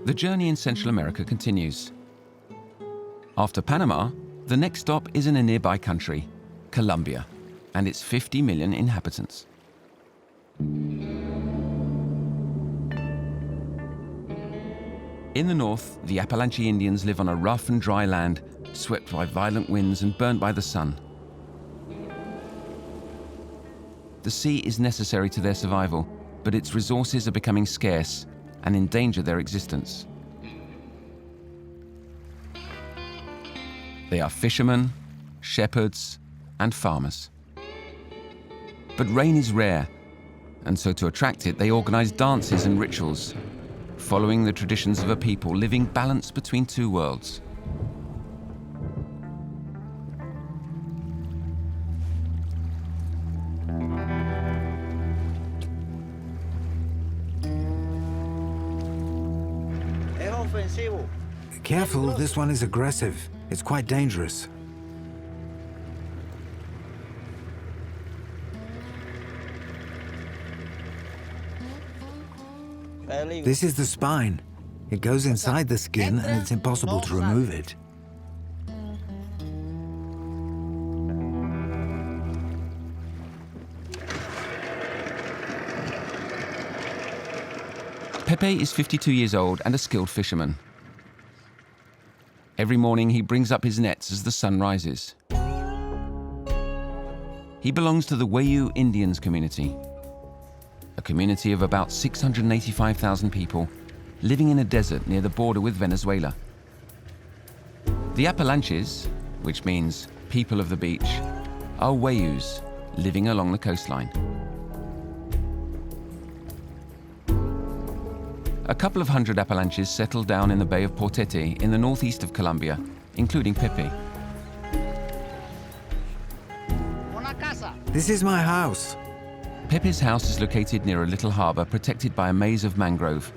The journey in Central America continues. After Panama, the next stop is in a nearby country, Colombia, and its 50 million inhabitants. In the north, the Apalaanchi Indians live on a rough and dry land, swept by violent winds and burnt by the sun. The sea is necessary to their survival, but its resources are becoming scarce and endanger their existence. They are fishermen, shepherds, and farmers. But rain is rare, and so to attract it, they organize dances and rituals, following the traditions of a people living balanced between two worlds. Careful, this one is aggressive. It's quite dangerous. This is the spine. It goes inside the skin and it's impossible to remove it. Pepe is 52 years old and a skilled fisherman. Every morning he brings up his nets as the sun rises. He belongs to the Wayuu Indians community, a community of about 685,000 people living in a desert near the border with Venezuela. The Apalaanchis, which means people of the beach, are Wayuus living along the coastline. A couple of hundred Apalaanchis settled down in the Bay of Portete in the northeast of Colombia, including Pepe. This is my house. Pepe's house is located near a little harbour protected by a maze of mangrove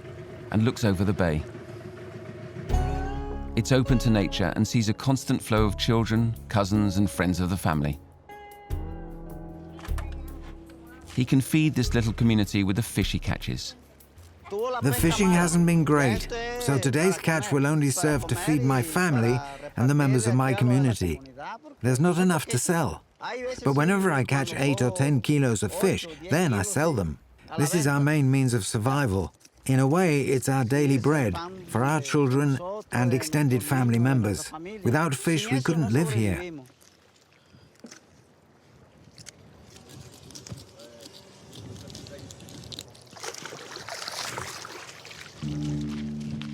and looks over the bay. It's open to nature and sees a constant flow of children, cousins and friends of the family. He can feed this little community with the fish he catches. The fishing hasn't been great, so today's catch will only serve to feed my family and the members of my community. There's not enough to sell. But whenever I catch 8 or 10 kilos of fish, then I sell them. This is our main means of survival. In a way, it's our daily bread for our children and extended family members. Without fish, we couldn't live here.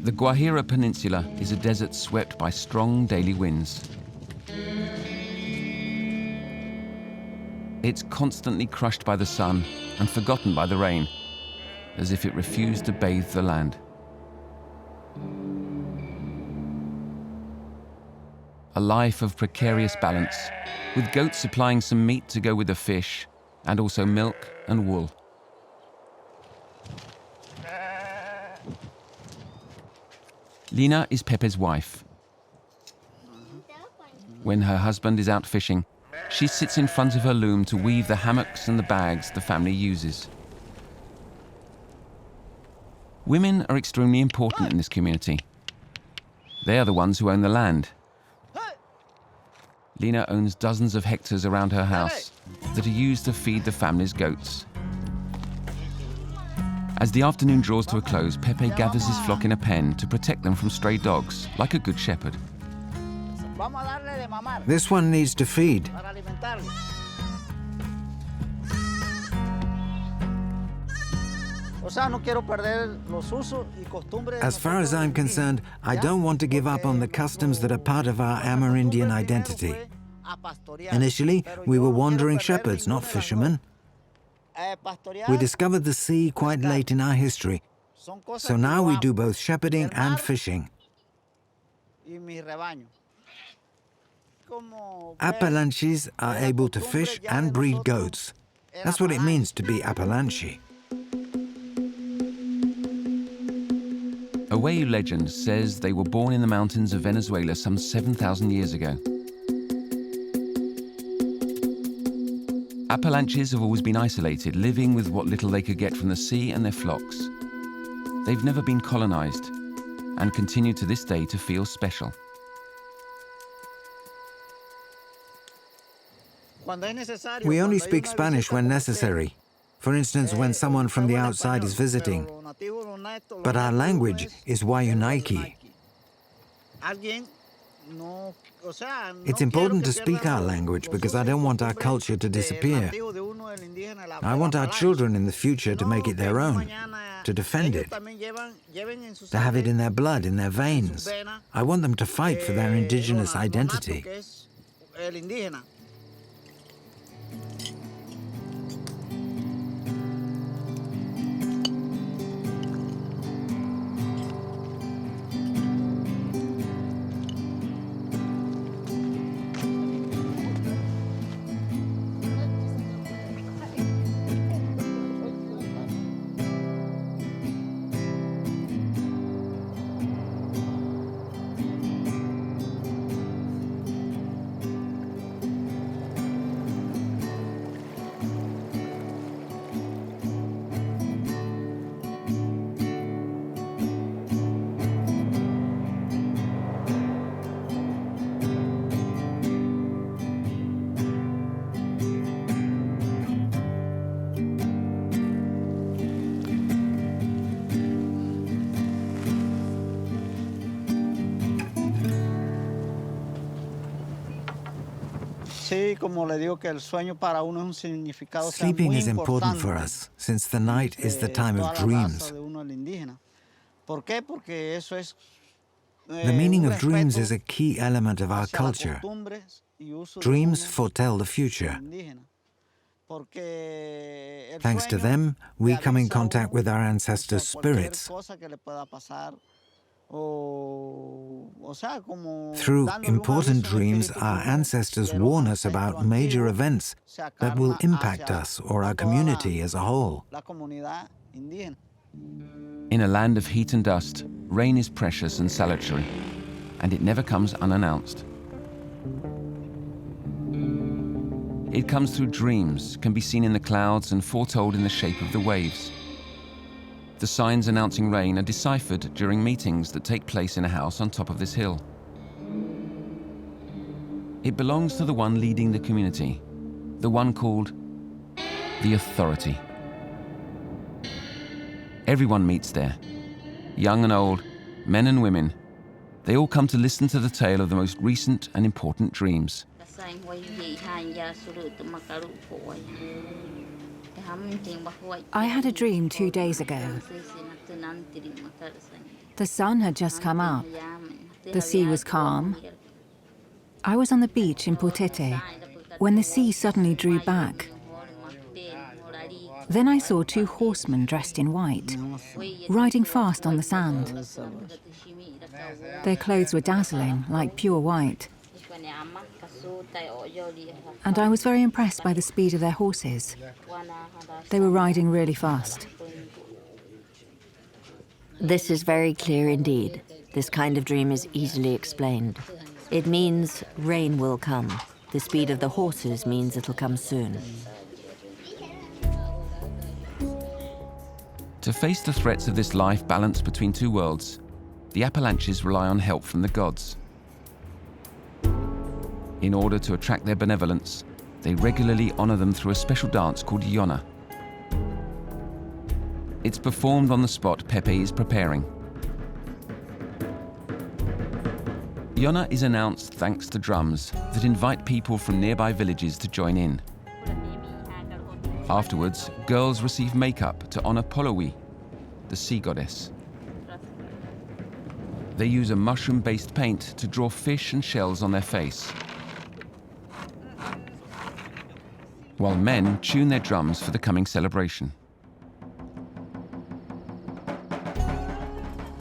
The Guajira Peninsula is a desert swept by strong daily winds. It's constantly crushed by the sun and forgotten by the rain, as if it refused to bathe the land. A life of precarious balance, with goats supplying some meat to go with the fish, and also milk and wool. Lina is Pepe's wife. When her husband is out fishing, she sits in front of her loom to weave the hammocks and the bags the family uses. Women are extremely important in this community. They are the ones who own the land. Lina owns dozens of hectares around her house that are used to feed the family's goats. As the afternoon draws to a close, Pepe gathers his flock in a pen to protect them from stray dogs, like a good shepherd. This one needs to feed. As far as I'm concerned, I don't want to give up on the customs that are part of our Amerindian identity. Initially, we were wandering shepherds, not fishermen. We discovered the sea quite late in our history, so now we do both shepherding and fishing. Apalaanchis are able to fish and breed goats. That's what it means to be Apalaanchi. A Wayuu legend says they were born in the mountains of Venezuela some 7,000 years ago. Apalaanchis have always been isolated, living with what little they could get from the sea and their flocks. They've never been colonized, and continue to this day to feel special. We only speak Spanish when necessary. For instance, when someone from the outside is visiting. But our language is Wayuu. It's important to speak our language because I don't want our culture to disappear. I want our children in the future to make it their own, to defend it, to have it in their blood, in their veins. I want them to fight for their indigenous identity. Sleeping is important for us, since the night is the time of dreams. The meaning of dreams is a key element of our culture. Dreams foretell the future. Thanks to them, we come in contact with our ancestors' spirits. Through important dreams, our ancestors warn us about major events that will impact us or our community as a whole. In a land of heat and dust, rain is precious and salutary, and it never comes unannounced. It comes through dreams, can be seen in the clouds and foretold in the shape of the waves. The signs announcing rain are deciphered during meetings that take place in a house on top of this hill. It belongs to the one leading the community, the one called the authority. Everyone meets there, young and old, men and women. They all come to listen to the tale of the most recent and important dreams. I had a dream 2 days ago. The sun had just come up. The sea was calm. I was on the beach in Putete when the sea suddenly drew back. Then I saw 2 horsemen dressed in white, riding fast on the sand. Their clothes were dazzling, like pure white. And I was very impressed by the speed of their horses. They were riding really fast. This is very clear indeed. This kind of dream is easily explained. It means rain will come. The speed of the horses means it'll come soon. To face the threats of this life balanced between 2 worlds, the Apalaanchis rely on help from the gods. In order to attract their benevolence, they regularly honor them through a special dance called Yona. It's performed on the spot Pepe is preparing. Yona is announced thanks to drums that invite people from nearby villages to join in. Afterwards, girls receive makeup to honor Wayuu, the sea goddess. They use a mushroom-based paint to draw fish and shells on their face, while men tune their drums for the coming celebration.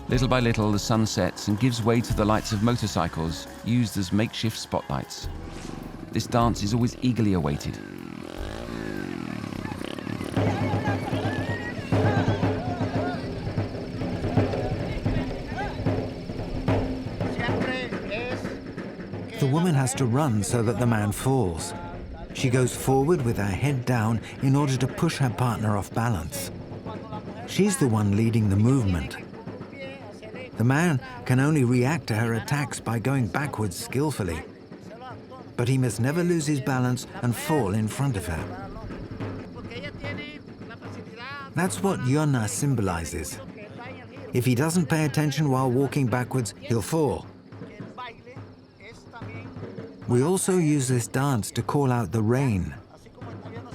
Little by little, the sun sets and gives way to the lights of motorcycles used as makeshift spotlights. This dance is always eagerly awaited. The woman has to run so that the man falls. She goes forward with her head down in order to push her partner off balance. She's the one leading the movement. The man can only react to her attacks by going backwards skillfully. But he must never lose his balance and fall in front of her. That's what Yona symbolizes. If he doesn't pay attention while walking backwards, he'll fall. We also use this dance to call out the rain.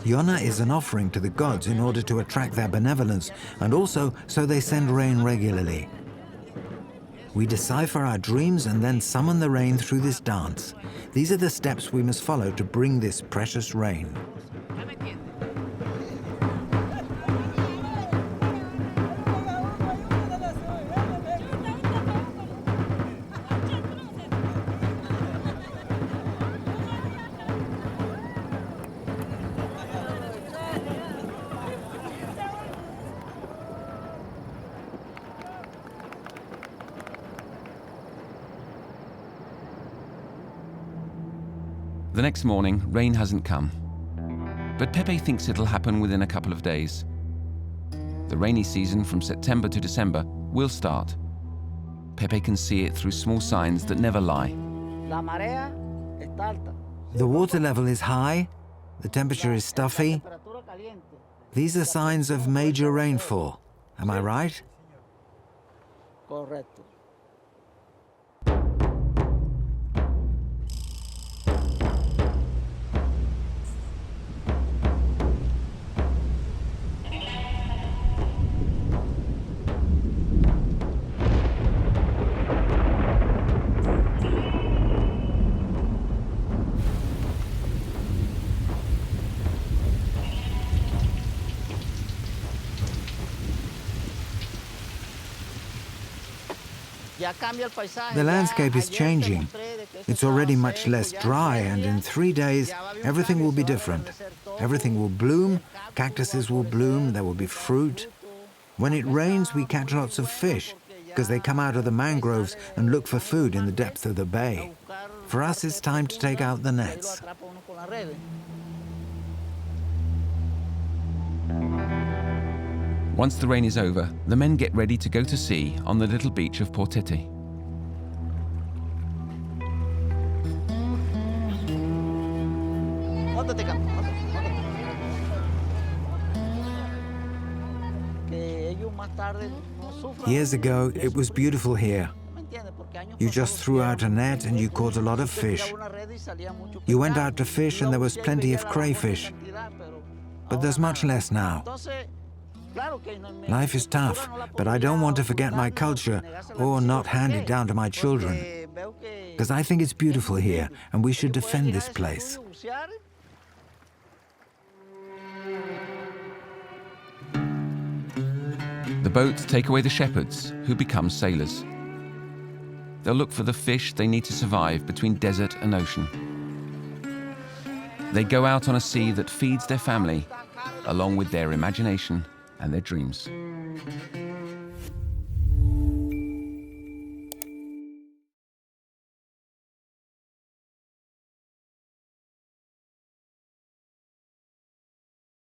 Yona is an offering to the gods in order to attract their benevolence, and also so they send rain regularly. We decipher our dreams and then summon the rain through this dance. These are the steps we must follow to bring this precious rain. The next morning, rain hasn't come. But Pepe thinks it'll happen within a couple of days. The rainy season from September to December will start. Pepe can see it through small signs that never lie. The water level is high, the temperature is stuffy. These are signs of major rainfall. Am I right? Correcto. The landscape is changing. It's already much less dry, and in 3 days, everything will be different. Everything will bloom, cactuses will bloom, there will be fruit. When it rains, we catch lots of fish, because they come out of the mangroves and look for food in the depth of the bay. For us, it's time to take out the nets. Once the rain is over, the men get ready to go to sea on the little beach of Portete. Years ago, it was beautiful here. You just threw out a net and you caught a lot of fish. You went out to fish and there was plenty of crayfish. But there's much less now. Life is tough, but I don't want to forget my culture or not hand it down to my children. Because I think it's beautiful here, and we should defend this place. The boats take away the shepherds, who become sailors. They'll look for the fish they need to survive between desert and ocean. They go out on a sea that feeds their family, along with their imagination and their dreams.